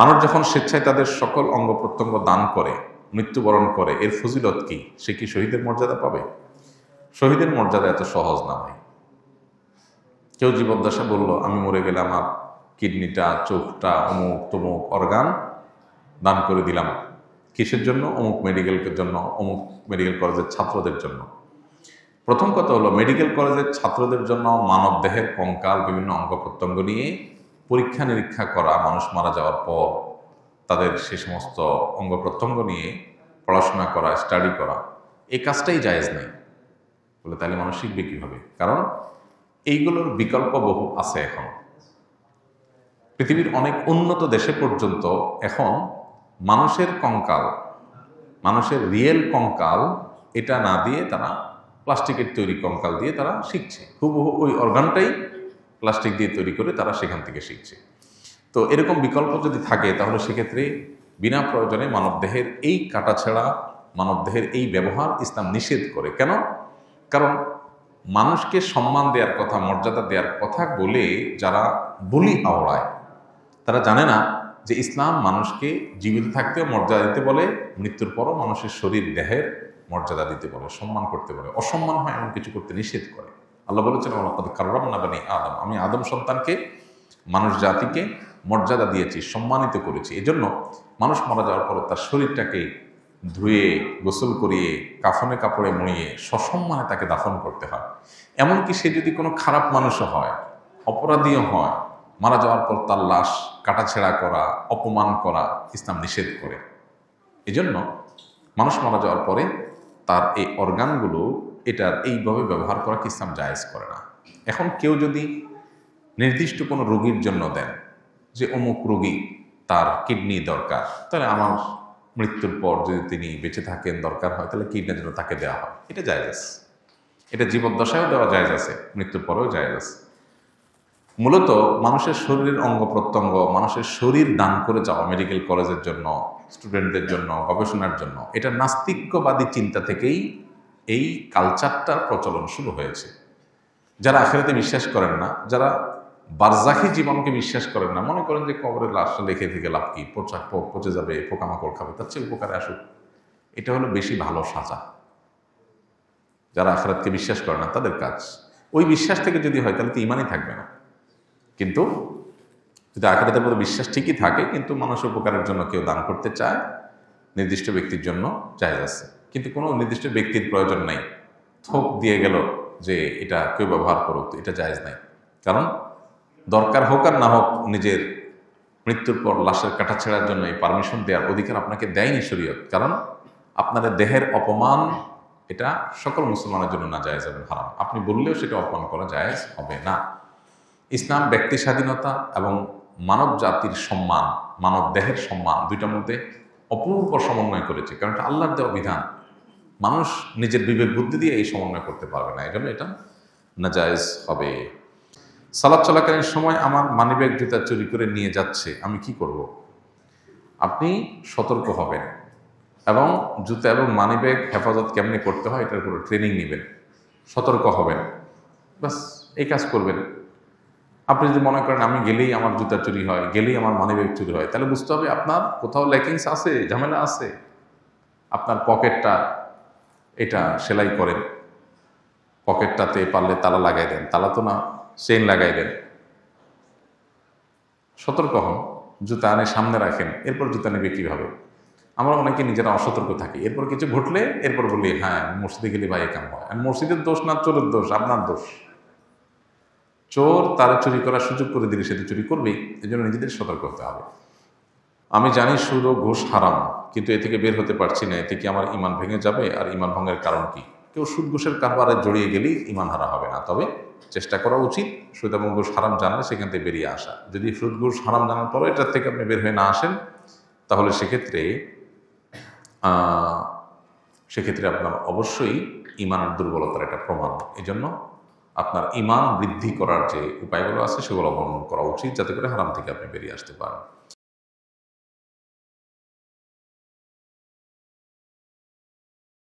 মানুষ যখন স্বেচ্ছায় তাদের সকল অঙ্গ প্রত্যঙ্গ দান করে, মৃত্যুবরণ করে, এর ফজিলত কি? সে কি শহীদের মর্যাদা পাবে? শহীদের মর্যাদা এত সহজ না ভাই। কেউ জীবদ্দশা বলল আমি মরে গেলে আমার কিডনিটা, চোখটা, অমুক তমুক অর্গান দান করে দিলাম। কিসের জন্য? অমুক মেডিকেলের জন্য, অমুক মেডিকেল কলেজের ছাত্রদের জন্য। প্রথম কথা হলো, মেডিকেল কলেজের ছাত্রদের জন্য মানব দেহের কঙ্কাল, বিভিন্ন অঙ্গ প্রত্যঙ্গ নিয়ে পরীক্ষা নিরীক্ষা করা, মানুষ মারা যাওয়ার পর তাদের সে সমস্ত অঙ্গ প্রত্যঙ্গ নিয়ে পড়াশোনা করা, স্টাডি করা, এই কাজটাই জায়েজ নেই। বলে তাহলে মানুষ শিখবে কীভাবে? কারণ এইগুলোর বিকল্প বহু আছে। এখন পৃথিবীর অনেক উন্নত দেশে পর্যন্ত এখন মানুষের কঙ্কাল, মানুষের রিয়েল কঙ্কাল এটা না দিয়ে তারা প্লাস্টিকের তৈরি কঙ্কাল দিয়ে তারা শিখছে। হুবহু ওই অর্গানটাই প্লাস্টিক দিয়ে তৈরি করে তারা সেখান থেকে শিখছে। তো এরকম বিকল্প যদি থাকে তাহলে সেক্ষেত্রে বিনা প্রয়োজনে মানবদেহের এই কাটাছেঁড়া, মানবদেহের এই ব্যবহার ইসলাম নিষেধ করে। কেন? কারণ মানুষকে সম্মান দেওয়ার কথা, মর্যাদা দেওয়ার কথা বলে যারা বলি আওড়ায়, তারা জানে না যে ইসলাম মানুষকে জীবিত থাকতেও মর্যাদা দিতে বলে, মৃত্যুর পরও মানুষের শরীর দেহের মর্যাদা দিতে বলে, সম্মান করতে বলে। অসম্মান হয় এমন কিছু করতে নিষেধ করে। আল্লাহ বলেছেন ওয়ালাকাদ কাররামনা বানি আদম, আমি আদম সন্তানকে, মানুষ জাতিকে মর্যাদা দিয়েছি, সম্মানিত করেছি। এজন্য মানুষ মারা যাওয়ার পর তার শরীরটাকে ধুয়ে, গোসল করিয়ে, কাফনে কাপড়ে মুড়িয়ে সসম্মানে তাকে দাফন করতে হয়। এমনকি সে যদি কোনো খারাপ মানুষও হয়, অপরাধীও হয়, মারা যাওয়ার পর তার লাশ কাটাছেঁড়া করা, অপমান করা ইসলাম নিষেধ করে। এজন্য মানুষ মারা যাওয়ার পরে তার এই অর্গানগুলো এটার এইভাবে ব্যবহার করা কি ইসলাম জায়েজ করে না। এখন কেউ যদি নির্দিষ্ট কোনো রোগীর জন্য দেন, যে অমুক রোগী তার কিডনি দরকার, তাহলে আমার মৃত্যুর পর যদি তিনি বেঁচে থাকেন, দরকার হয়, তাহলে কিডনির জন্য তাকে দেওয়া হয়, এটা জায়েজ আছে। এটা জীবদ্দশায়ও দেওয়া জায়েজ আছে, মৃত্যুর পরেও জায়েজ আছে। মূলত মানুষের শরীরের অঙ্গ প্রত্যঙ্গ, মানুষের শরীর দান করে যাওয়া মেডিকেল কলেজের জন্য, স্টুডেন্টদের জন্য, গবেষণার জন্য, এটা নাস্তিক্যবাদী চিন্তা থেকেই এই কালচারটার প্রচলন শুরু হয়েছে। যারা আখিরাতে বিশ্বাস করেন না, যারা বারজাখী জীবনকে বিশ্বাস করেন না, মনে করেন যে কবরের লাশটা লেখে থেকে লাভ কি, পচে যাবে, পোকামাকড় খাবে, তার চেয়ে উপকারে আসুক, এটা হলো বেশি ভালো সাজা। যারা আখিরাতকে বিশ্বাস করে না তাদের কাজ। ওই বিশ্বাস থেকে যদি হয় তাহলে তো ইমানই থাকবে না। কিন্তু যদি আখিরাতের প্রতি বিশ্বাস ঠিকই থাকে, কিন্তু মানুষের উপকারের জন্য কেউ দান করতে চায়, নির্দিষ্ট ব্যক্তির জন্য জায়েজ আছে। কিন্তু কোনো নির্দিষ্ট ব্যক্তির প্রয়োজন নাই, থোক দিয়ে গেল যে এটা কেউ ব্যবহার করুক, এটা জায়েজ নাই। কারণ দরকার হোক আর না হোক, নিজের মৃত্যুর পর লাশের কাটাছেঁড়ার জন্য এই পারমিশন দেওয়ার অধিকার আপনাকে দেয়নি শরীয়ত। কারণ আপনাদের দেহের অপমান এটা সকল মুসলমানের জন্য না জায়েজ এবং হারাম। আপনি বললেও সেটা অপমান করা জায়েজ হবে না। ইসলাম ব্যক্তি স্বাধীনতা এবং মানব জাতির সম্মান, মানব দেহের সম্মান, দুইটার মধ্যে অপূর্ব সমন্বয় করেছে। কারণ এটা আল্লাহর দেওয়া বিধান, মানুষ নিজের বিবেক বুদ্ধি দিয়ে এই সমন্বয় করতে পারবে না, এজন্য এটা নাজায়েজ হবে। সালাত চলাকালীন সময় আমার মানিব্যাগ জুতা চুরি করে নিয়ে যাচ্ছে, আমি কি করব? আপনি সতর্ক হবেন এবং জুতা এবং মানিব্যাগ হেফাজত কেমনি করতে হয় এটার উপর ট্রেনিং নেবেন, সতর্ক হবেন, বাস এই কাজ করবেন। আপনি যদি মনে করেন আমি গেলেই আমার জুতা চুরি হয়, গেলেই আমার মানিব্যাগ চুরি হয়, তাহলে বুঝতে হবে আপনার কোথাও ল্যাকিংস আছে, ঝামেলা আছে। আপনার পকেটটা এটা সেলাই করেন, পকেটটাতে পারলে তালা লাগাই দেন, তালা তো না, চেইন লাগাই দেন। সতর্ক হন, জুতা আনে সামনে রাখেন, এরপর জুতা নেবে কীভাবে? আমরা অনেকে নিজেরা অসতর্ক থাকি, এরপর কিছু ঘটলে এরপর বলি হ্যাঁ মসজিদে গেলে ভাই কাম হয়। আর মসজিদের দোষ না, চোরের দোষ, আপনার দোষ। চোর তারা চুরি করার সুযোগ করে দিলে সে তো চুরি করবেই। এই জন্য নিজেদের সতর্ক হতে হবে। আমি জানি সুদ ও ঘুষ হারাম, কিন্তু এ থেকে বের হতে পারছি না, এতে কি আমার ইমান ভেঙে যাবে? আর ইমান ভঙ্গের কারণ কি? কেউ সুদ ঘুষের কারবারে জড়িয়ে গেলেই ইমান হারা হবে না, তবে চেষ্টা করা উচিত সুদ এবং ঘুষ হারাম জানলে সেখান থেকে বেরিয়ে আসা। যদি সুদ ঘুষ হারাম জানার পরও এটার থেকে আপনি বের হয়ে না আসেন, তাহলে সেক্ষেত্রে আপনার অবশ্যই ইমানের দুর্বলতার একটা প্রমাণ। এই জন্য আপনার ইমান বৃদ্ধি করার যে উপায়গুলো আছে সেগুলো অবলম্বন করা উচিত, যাতে করে হারাম থেকে আপনি বেরিয়ে আসতে পারেন।